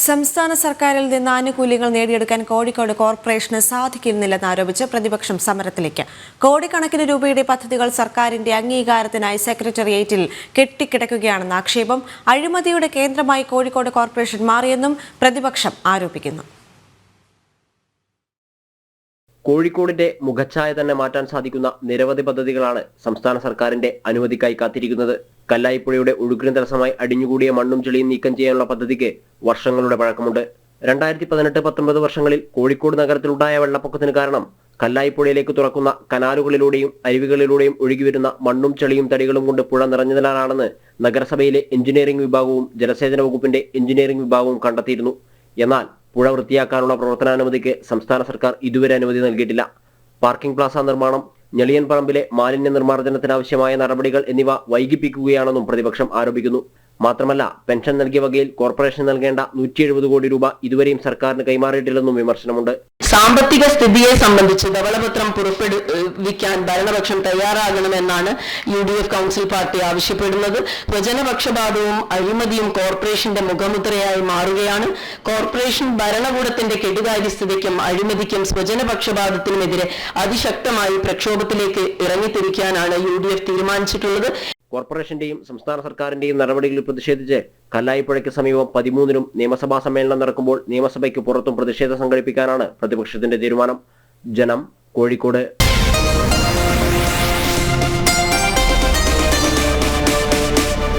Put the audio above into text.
സംസ്ഥാന സർക്കാരിൽ നിന്ന് ആനുകൂല്യങ്ങൾ നേടിയെടുക്കാൻ കോഴിക്കോട് കോർപ്പറേഷന് സാധിക്കുന്നില്ലെന്ന് ആരോപിച്ച് പ്രതിപക്ഷം സമരത്തിലേക്ക്. കോടിക്കണക്കിന് രൂപയുടെ പദ്ധതികൾ സർക്കാരിന്റെ അംഗീകാരത്തിനായി സെക്രട്ടേറിയറ്റിൽ കെട്ടിക്കിടക്കുകയാണെന്ന ആക്ഷേപം. അഴിമതിയുടെ കേന്ദ്രമായി കോഴിക്കോട് കോർപ്പറേഷൻ മാറിയെന്നും പ്രതിപക്ഷം ആരോപിക്കുന്നു. കോഴിക്കോടിന്റെ മുഖച്ഛായ തന്നെ മാറ്റാൻ സാധിക്കുന്ന നിരവധി പദ്ധതികളാണ് സംസ്ഥാന സർക്കാരിന്റെ അനുമതിക്കായി കാത്തിരിക്കുന്നത്. കല്ലായിപ്പുഴയുടെ ഒഴുക്കിന് തടസ്സമായി അടിഞ്ഞുകൂടിയ മണ്ണും ചെളിയും നീക്കം ചെയ്യാനുള്ള പദ്ധതിക്ക് വർഷങ്ങളുടെ പഴക്കമുണ്ട്. 2018-19 വർഷങ്ങളിൽ കോഴിക്കോട് നഗരത്തിലുണ്ടായ വെള്ളപ്പൊക്കത്തിന് കാരണം കല്ലായിപ്പുഴയിലേക്ക് തുറക്കുന്ന കനാലുകളിലൂടെയും അരുവികളിലൂടെയും ഒഴുകിവരുന്ന മണ്ണും ചെളിയും തടികളും കൊണ്ട് പുഴ നിറഞ്ഞതിനാലാണെന്ന് നഗരസഭയിലെ എഞ്ചിനീയറിംഗ് വിഭാഗവും ജലസേചന വകുപ്പിന്റെ എഞ്ചിനീയറിംഗ് വിഭാഗവും കണ്ടെത്തിയിരുന്നു. എന്നാൽ പുഴ വൃത്തിയാക്കാനുള്ള പ്രവർത്തനാനുമതിക്ക് സംസ്ഥാന സർക്കാർ ഇതുവരെ അനുമതി നൽകിയിട്ടില്ല. പാർക്കിംഗ് പ്ലാസ നിർമ്മാണം, ഞെളിയൻ പറമ്പിലെ മാലിന്യ നിർമ്മാർജ്ജനത്തിനാവശ്യമായ നടപടികൾ എന്നിവ വൈകിപ്പിക്കുകയാണെന്നും പ്രതിപക്ഷം ആരോപിക്കുന്നു. മാത്രമല്ല, പെൻഷൻ നൽകിയ വകയിൽ കോർപ്പറേഷൻ നൽകേണ്ട 170 കോടി രൂപ ഇതുവരെയും സർക്കാരിന് കൈമാറിയിട്ടില്ലെന്നും വിമർശനമുണ്ട്. സാമ്പത്തിക സ്ഥിതിയെ സംബന്ധിച്ച് ധവളപത്രം പുറപ്പെടുവിക്കാൻ ഭരണപക്ഷം തയ്യാറാകണമെന്നാണ് UDF കൗൺസിൽ പാർട്ടി ആവശ്യപ്പെടുന്നത്. സ്വജനപക്ഷപാതവും അഴിമതിയും കോർപ്പറേഷന്റെ മുഖമുദ്രയായി മാറുകയാണ്. കോർപ്പറേഷൻ ഭരണകൂടത്തിന്റെ കെടുകാര്യസ്ഥതയ്ക്കും അഴിമതിക്കും സ്വജനപക്ഷപാതത്തിനുമെതിരെ അതിശക്തമായി പ്രക്ഷോഭത്തിലേക്ക് ഇറങ്ങിത്തിരിക്കാനാണ് UDF തീരുമാനിച്ചിട്ടുള്ളത്. കോർപ്പറേഷന്റെയും സംസ്ഥാന സർക്കാരിന്റെയും നടപടികളിൽ പ്രതിഷേധിച്ച് കല്ലായിപ്പുഴയ്ക്ക് സമീപം 13-നും നിയമസഭാ സമ്മേളനം നടക്കുമ്പോൾ നിയമസഭയ്ക്ക് പുറത്തും പ്രതിഷേധം സംഘടിപ്പിക്കാനാണ് പ്രതിപക്ഷത്തിന്റെ തീരുമാനം. ജനം, കോഴിക്കോട്.